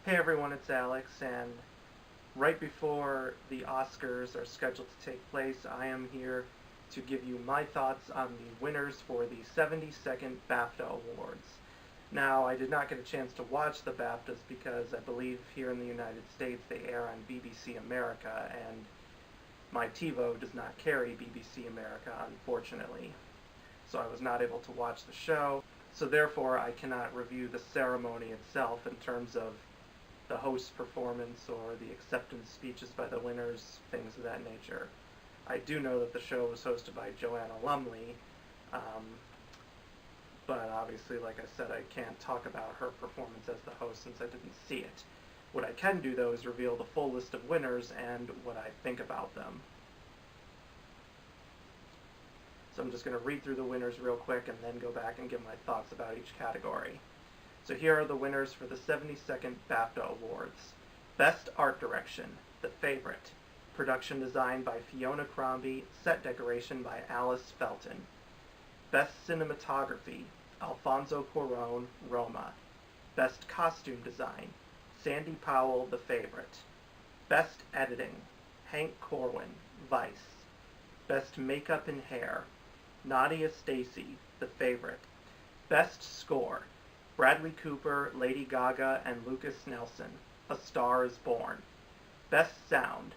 Hey everyone, it's Alex, and right before the Oscars are scheduled to take place, I am here to give you my thoughts on the winners for the 72nd BAFTA Awards. Now, I did not get a chance to watch the BAFTAs because I believe here in the United States they air on BBC America, and my TiVo does not carry BBC America, unfortunately. So I was not able to watch the show, so therefore I cannot review the ceremony itself in terms of the host's performance or the acceptance speeches by the winners, things of that nature. I do know that the show was hosted by Joanna Lumley, but obviously, like I said, I can't talk about her performance as the host since I didn't see it. What I can do, though, is reveal the full list of winners and what I think about them. So I'm just going to read through the winners real quick and then go back and give my thoughts about each category. So here are the winners for the 72nd BAFTA Awards. Best Art Direction, The Favorite. Production design by Fiona Crombie, set decoration by Alice Felton. Best Cinematography, Alfonso Cuarón, Roma. Best Costume Design, Sandy Powell, The Favorite. Best Editing, Hank Corwin, Vice. Best Makeup and Hair, Nadia Stacey, The Favorite. Best Score, Bradley Cooper, Lady Gaga, and Lucas Nelson, A Star is Born. Best Sound,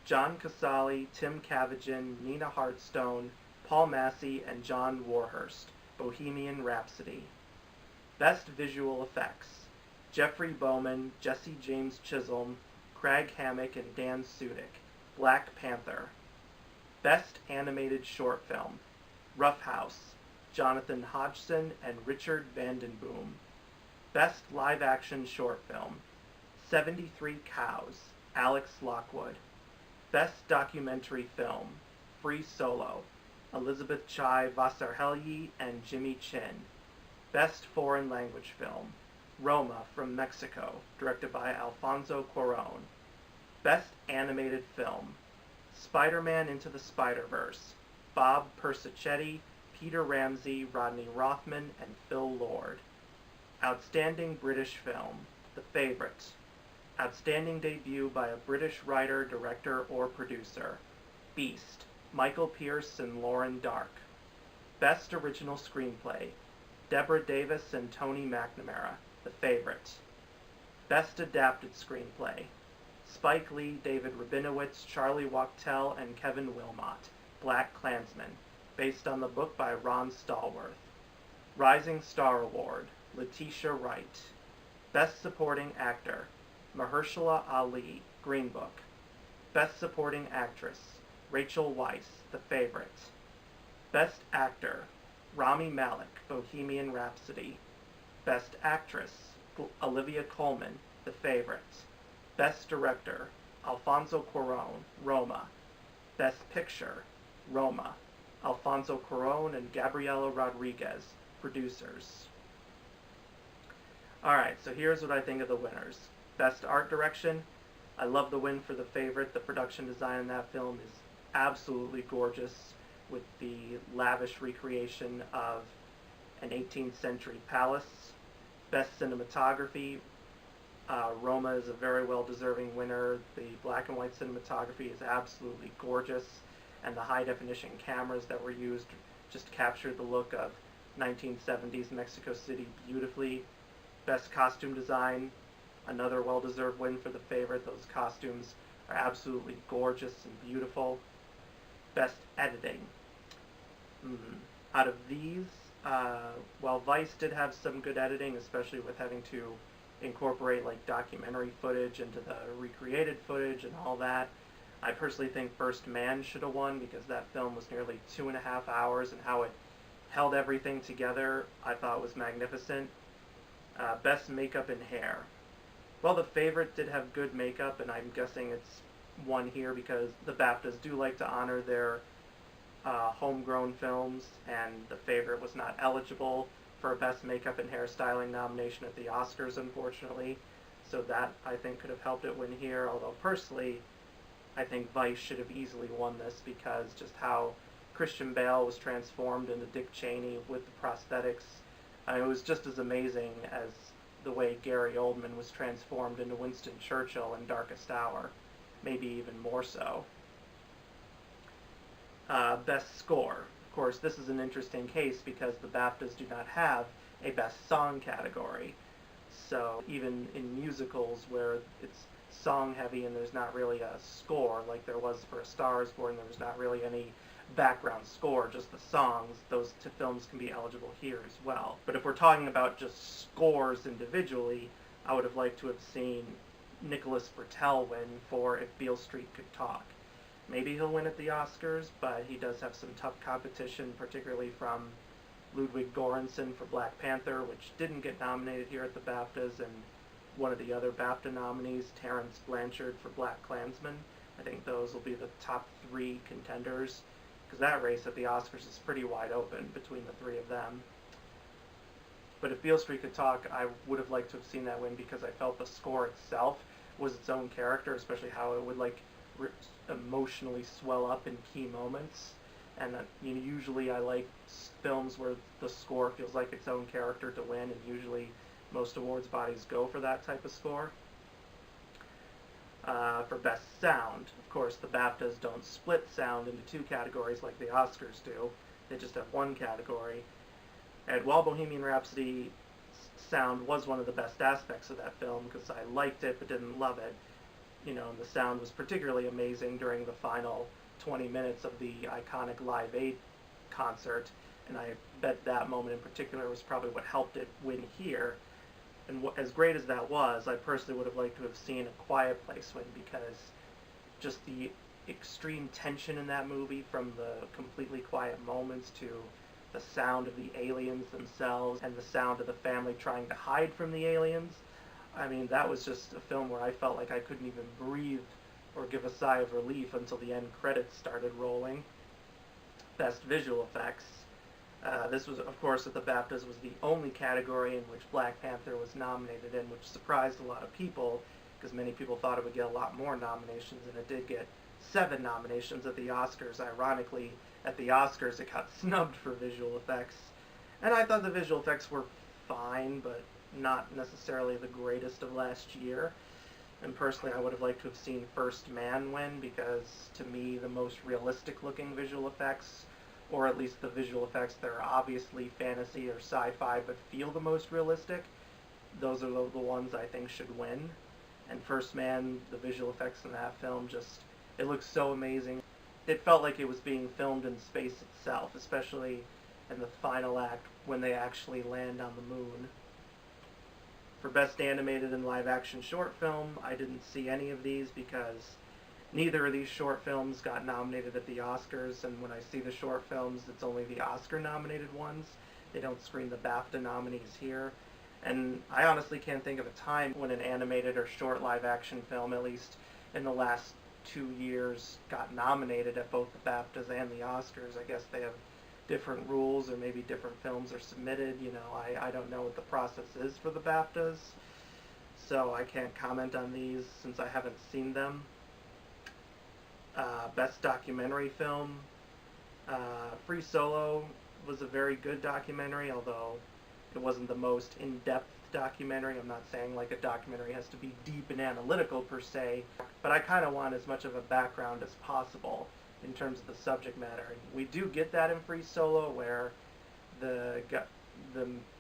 John Casale, Tim Cavagen, Nina Hartstone, Paul Massey, and John Warhurst, Bohemian Rhapsody. Best Visual Effects, Jeffrey Bowman, Jesse James Chisholm, Craig Hammack, and Dan Sudik, Black Panther. Best Animated Short Film, Rough House, Jonathan Hodgson, and Richard Vandenboom. Best Live Action Short Film, 73 Cows, Alex Lockwood. Best Documentary Film, Free Solo, Elizabeth Chai Vasarhelyi and Jimmy Chin. Best Foreign Language Film, Roma from Mexico, directed by Alfonso Cuarón. Best Animated Film, Spider-Man Into the Spider-Verse, Bob Persichetti, Peter Ramsey, Rodney Rothman, and Phil Lord. Outstanding British Film, The Favorite. Outstanding debut by a British writer, director, or producer, Beast, Michael Pearce and Lauren Dark. Best Original Screenplay, Deborah Davis and Tony McNamara, The Favorite. Best Adapted Screenplay, Spike Lee, David Rabinowitz, Charlie Wachtel, and Kevin Wilmot, Black Klansman, based on the book by Ron Stallworth. Rising Star Award, Letitia Wright. Best Supporting Actor, Mahershala Ali, Green Book. Best Supporting Actress, Rachel Weisz, The Favorite. Best Actor, Rami Malek, Bohemian Rhapsody. Best Actress, Olivia Colman, The Favorite. Best Director, Alfonso Cuarón, Roma. Best Picture, Roma, Alfonso Cuarón and Gabriela Rodriguez, producers. Alright, so here's what I think of the winners. Best Art Direction, I love the win for The Favorite. The production design in that film is absolutely gorgeous, with the lavish recreation of an 18th century palace. Best Cinematography, Roma is a very well-deserving winner. The black and white cinematography is absolutely gorgeous, and the high-definition cameras that were used just captured the look of 1970s Mexico City beautifully. Best Costume Design, another well-deserved win for The Favorite. Those costumes are absolutely gorgeous and beautiful. Best Editing. Out of these, while Vice did have some good editing, especially with having to incorporate like documentary footage into the recreated footage and all that, I personally think First Man should have won because that film was nearly 2.5 hours, and how it held everything together I thought was magnificent. Best Makeup and Hair. Well, The Favorite did have good makeup, and I'm guessing it's won here because the BAFTAs do like to honor their homegrown films, and The Favorite was not eligible for a Best Makeup and Hairstyling nomination at the Oscars, unfortunately. So that, I think, could have helped it win here, although personally, I think Vice should have easily won this because just how Christian Bale was transformed into Dick Cheney with the prosthetics. It was just as amazing as the way Gary Oldman was transformed into Winston Churchill in Darkest Hour, maybe even more so. Best Score. Of course, this is an interesting case because the BAFTAs do not have a Best Song category. So even in musicals where it's song heavy and there's not really a score, like there was for A Star is Born, there was not really any background score, just the songs, those two films can be eligible here as well. But if we're talking about just scores individually, I would have liked to have seen Nicholas Britell win for If Beale Street Could Talk. Maybe he'll win at the Oscars, but he does have some tough competition, particularly from Ludwig Göransson for Black Panther, which didn't get nominated here at the BAFTAs, and one of the other BAFTA nominees, Terrence Blanchard for Black Klansman. I think those will be the top three contenders, because that race at the Oscars is pretty wide open between the three of them. But if Beale Street Could Talk, I would have liked to have seen that win because I felt the score itself was its own character, especially how it would emotionally swell up in key moments. And usually I like films where the score feels like its own character to win, and usually most awards bodies go for that type of score. For Best Sound, of course, the BAFTAs don't split sound into two categories like the Oscars do. They just have one category. And while Bohemian Rhapsody sound was one of the best aspects of that film, because I liked it but didn't love it, and the sound was particularly amazing during the final 20 minutes of the iconic Live Aid concert, and I bet that moment in particular was probably what helped it win here. And as great as that was, I personally would have liked to have seen A Quiet Place win, because just the extreme tension in that movie, from the completely quiet moments to the sound of the aliens themselves and the sound of the family trying to hide from the aliens, I mean, that was just a film where I felt like I couldn't even breathe or give a sigh of relief until the end credits started rolling. Best Visual Effects. This was, of course, at the BAFTAs, was the only category in which Black Panther was nominated in, which surprised a lot of people, because many people thought it would get a lot more nominations, and it did get 7 nominations at the Oscars. Ironically, at the Oscars it got snubbed for visual effects. And I thought the visual effects were fine, but not necessarily the greatest of last year. And personally, I would have liked to have seen First Man win, because to me the most realistic looking visual effects, or at least the visual effects that are obviously fantasy or sci-fi but feel the most realistic, those are the ones I think should win. And First Man, the visual effects in that film, just, it looks so amazing. It felt like it was being filmed in space itself, especially in the final act when they actually land on the moon. For Best Animated and Live Action Short Film, I didn't see any of these because neither of these short films got nominated at the Oscars, and when I see the short films, it's only the Oscar-nominated ones. They don't screen the BAFTA nominees here. And I honestly can't think of a time when an animated or short live-action film, at least in the last 2 years, got nominated at both the BAFTAs and the Oscars. I guess they have different rules, or maybe different films are submitted. I don't know what the process is for the BAFTAs, so I can't comment on these since I haven't seen them. Best Documentary Film. Free Solo was a very good documentary, although it wasn't the most in-depth documentary. I'm not saying like a documentary has to be deep and analytical per se, but I kind of want as much of a background as possible in terms of the subject matter. And we do get that in Free Solo, where the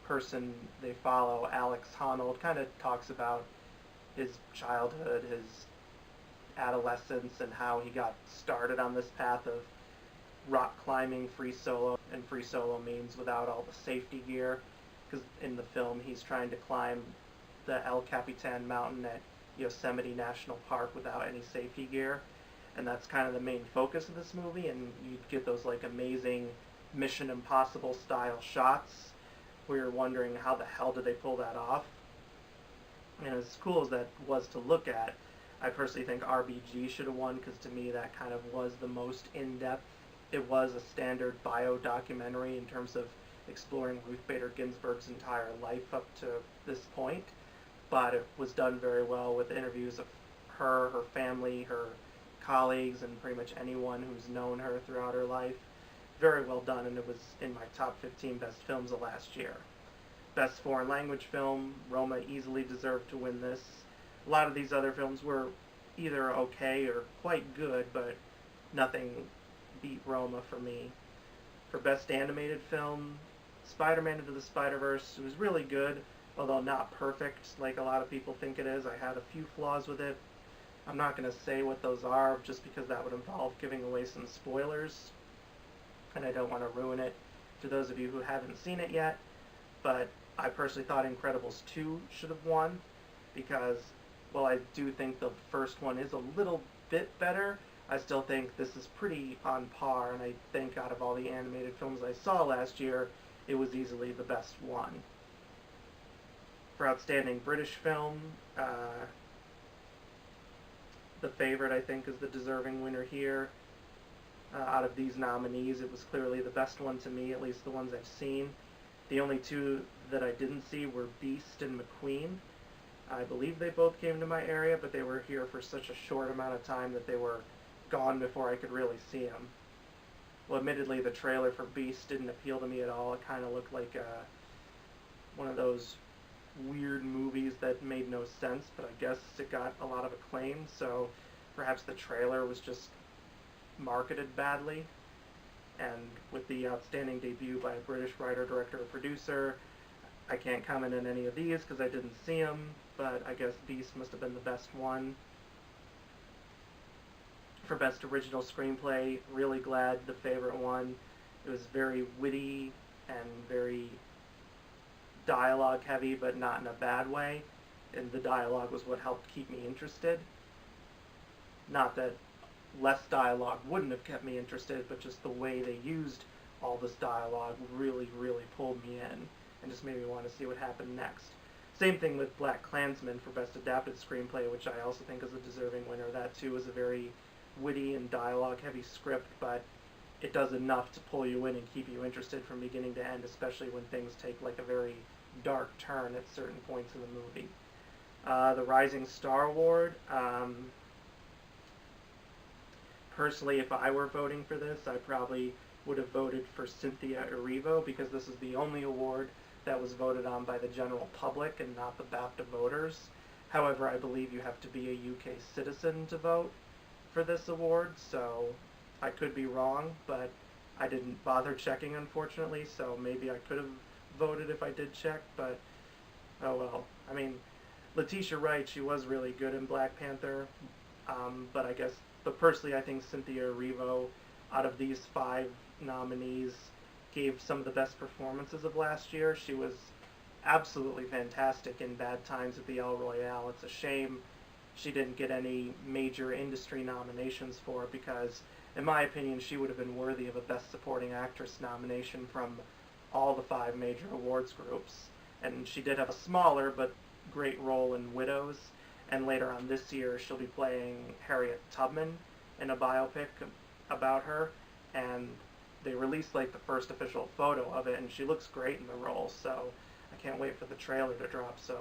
person they follow, Alex Honnold, kind of talks about his childhood, his adolescence, and how he got started on this path of rock climbing free solo. And free solo means without all the safety gear, because in the film he's trying to climb the El Capitan mountain at Yosemite National Park without any safety gear. And that's kind of the main focus of this movie, and you get those like amazing Mission Impossible style shots where you're wondering how the hell did they pull that off. And as cool as that was to look at, I personally think RBG should have won, because to me that kind of was the most in-depth. It was a standard bio documentary in terms of exploring Ruth Bader Ginsburg's entire life up to this point, but it was done very well with interviews of her family, her colleagues, and pretty much anyone who's known her throughout her life. Very well done, and it was in my top 15 best films of last year. Best Foreign Language Film, Roma easily deserved to win this. A lot of these other films were either okay or quite good, but nothing beat Roma for me. For Best Animated Film, Spider-Man Into the Spider-Verse was really good, although not perfect like a lot of people think it is. I had a few flaws with it. I'm not going to say what those are just because that would involve giving away some spoilers, and I don't want to ruin it for those of you who haven't seen it yet. But I personally thought Incredibles 2 should have won because, while I do think the first one is a little bit better, I still think this is pretty on par, and I think out of all the animated films I saw last year, it was easily the best one. For Outstanding British Film, The Favourite, I think, is the deserving winner here. Out of these nominees, it was clearly the best one to me, at least the ones I've seen. The only two that I didn't see were Beast and McQueen. I believe they both came to my area, but they were here for such a short amount of time that they were gone before I could really see them. Well, admittedly, the trailer for Beast didn't appeal to me at all. It kind of looked like one of those weird movies that made no sense, but I guess it got a lot of acclaim, so perhaps the trailer was just marketed badly. And with the outstanding debut by a British writer, director, or producer, I can't comment on any of these because I didn't see them, but I guess Beast must have been the best one. For Best Original Screenplay, really glad The Favourite won. It was very witty and very dialogue heavy, but not in a bad way, and the dialogue was what helped keep me interested. Not that less dialogue wouldn't have kept me interested, but just the way they used all this dialogue really, really pulled me in and just made me want to see what happened next. Same thing with Black Klansman for Best Adapted Screenplay, which I also think is a deserving winner. That too is a very witty and dialogue-heavy script, but it does enough to pull you in and keep you interested from beginning to end, especially when things take like a very dark turn at certain points in the movie. The Rising Star Award. Personally, if I were voting for this, I probably would have voted for Cynthia Erivo because this is the only award that was voted on by the general public and not the BAFTA voters. However, I believe you have to be a UK citizen to vote for this award, so I could be wrong, but I didn't bother checking, unfortunately, so maybe I could have voted if I did check, but oh well. I mean, Letitia Wright, she was really good in Black Panther, but personally I think Cynthia Erivo, out of these 5 nominees, gave some of the best performances of last year. She was absolutely fantastic in Bad Times at the El Royale. It's a shame she didn't get any major industry nominations for it because, in my opinion, she would have been worthy of a Best Supporting Actress nomination from all the 5 major awards groups. And she did have a smaller but great role in Widows, and later on this year she'll be playing Harriet Tubman in a biopic about her, and they released like the first official photo of it, and she looks great in the role, so I can't wait for the trailer to drop. So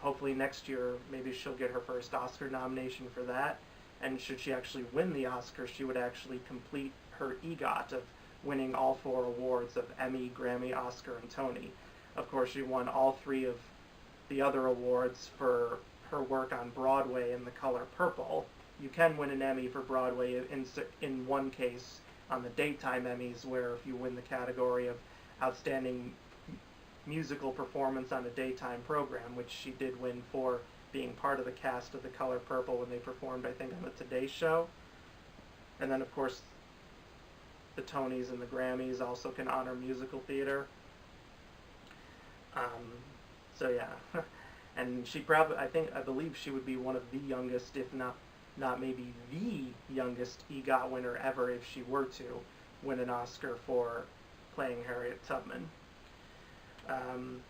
hopefully next year maybe she'll get her first Oscar nomination for that, and should she actually win the Oscar, she would actually complete her EGOT of winning all 4 awards of Emmy, Grammy, Oscar, and Tony. Of course, she won all 3 of the other awards for her work on Broadway in The Color Purple. You can win an Emmy for Broadway in one case on the daytime Emmys, where if you win the category of Outstanding Musical Performance on a Daytime Program, which she did win for being part of the cast of The Color Purple when they performed, I think, on the Today Show. And then, of course, the Tonys and the Grammys also can honor musical theater. So yeah, and she probably, I believe she would be one of the youngest, if not maybe the youngest EGOT winner ever if she were to win an Oscar for playing Harriet Tubman. And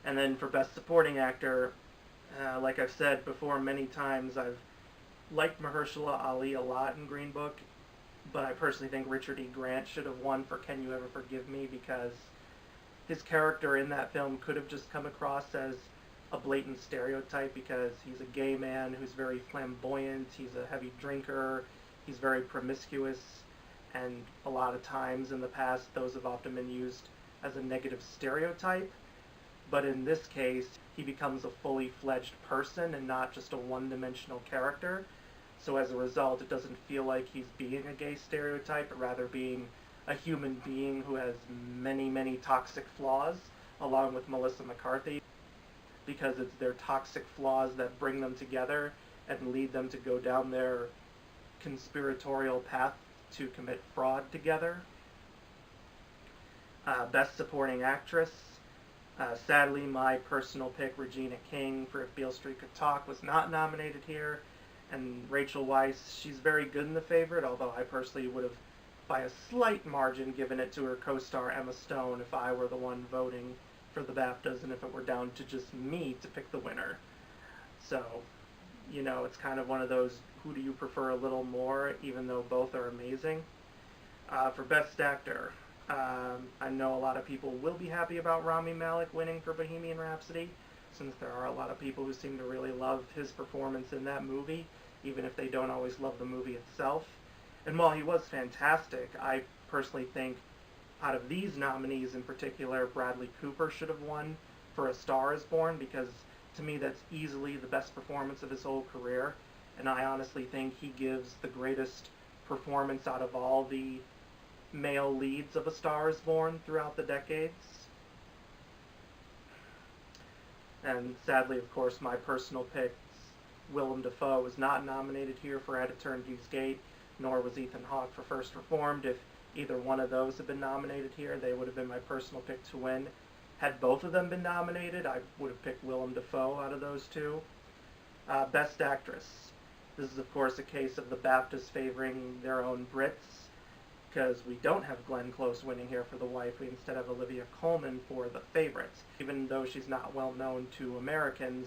then for Best Supporting Actor, like I've said before many times, I've liked Mahershala Ali a lot in Green Book, but I personally think Richard E. Grant should have won for Can You Ever Forgive Me, because his character in that film could have just come across as a blatant stereotype, because he's a gay man who's very flamboyant, he's a heavy drinker, he's very promiscuous, and a lot of times in the past those have often been used as a negative stereotype. But in this case, he becomes a fully fledged person and not just a one-dimensional character. So as a result, it doesn't feel like he's being a gay stereotype, but rather being a human being who has many, many toxic flaws, along with Melissa McCarthy, because it's their toxic flaws that bring them together and lead them to go down their conspiratorial path to commit fraud together. Best Supporting Actress. Sadly, my personal pick, Regina King, for If Beale Street Could Talk, was not nominated here. And Rachel Weisz, she's very good in The Favorite, although I personally would have, by a slight margin, given it to her co-star Emma Stone if I were the one voting for the BAFTAs and if it were down to just me to pick the winner. So, you know, it's kind of one of those, who do you prefer a little more, even though both are amazing. For Best Actor, I know a lot of people will be happy about Rami Malek winning for Bohemian Rhapsody, since there are a lot of people who seem to really love his performance in that movie, even if they don't always love the movie itself. And while he was fantastic, I personally think out of these nominees in particular, Bradley Cooper should have won for A Star Is Born, because to me that's easily the best performance of his whole career, and I honestly think he gives the greatest performance out of all the male leads of A Star Is Born throughout the decades. And sadly, of course, my personal pick, Willem Dafoe, was not nominated here for At Eternity's Gate, nor was Ethan Hawke for First Reformed. If either one of those had been nominated here, they would have been my personal pick to win. Had both of them been nominated, I would have picked Willem Dafoe out of those two. Best Actress. This is, of course, a case of the BAFTAs favoring their own Brits, because we don't have Glenn Close winning here for The Wife. We instead have Olivia Colman for The Favourite. Even though she's not well known to Americans,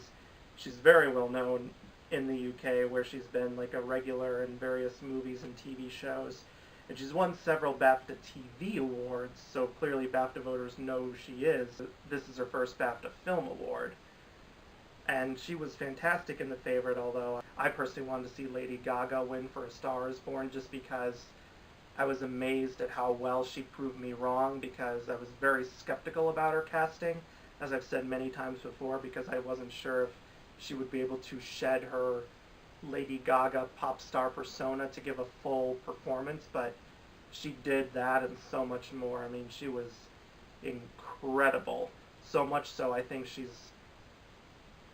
she's very well known in the UK, where she's been like a regular in various movies and TV shows. And she's won several BAFTA TV awards, so clearly BAFTA voters know who she is. This is her first BAFTA Film Award. And she was fantastic in The Favourite, although I personally wanted to see Lady Gaga win for A Star Is Born, just because I was amazed at how well she proved me wrong, because I was very skeptical about her casting, as I've said many times before, because I wasn't sure if she would be able to shed her Lady Gaga pop star persona to give a full performance, but she did that and so much more. I mean, she was incredible. So much so, I think she's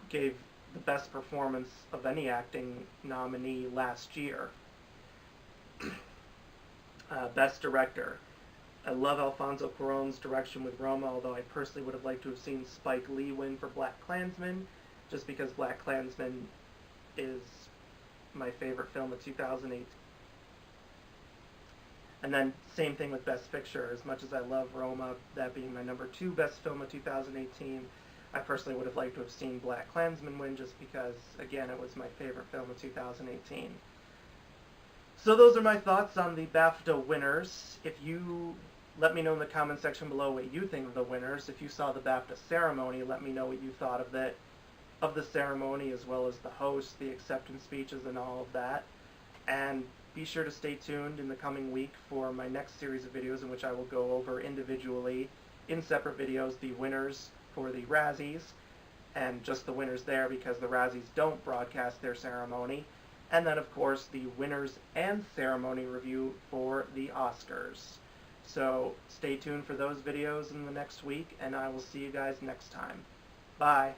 gave the best performance of any acting nominee last year. Best Director. I love Alfonso Cuarón's direction with Roma, although I personally would have liked to have seen Spike Lee win for BlacKkKlansman, just because BlacKkKlansman is my favorite film of 2008. And then same thing with Best Picture. As much as I love Roma, that being my number 2 best film of 2018, I personally would have liked to have seen BlacKkKlansman win, just because, again, it was my favorite film of 2018. So those are my thoughts on the BAFTA winners. If you let me know in the comment section below what you think of the winners. If you saw the BAFTA ceremony, let me know what you thought of the ceremony, as well as the host, the acceptance speeches, and all of that. And be sure to stay tuned in the coming week for my next series of videos, in which I will go over individually, in separate videos, the winners for the Razzies, and just the winners there, because the Razzies don't broadcast their ceremony. And then, of course, the winners and ceremony review for the Oscars. So stay tuned for those videos in the next week, and I will see you guys next time. Bye.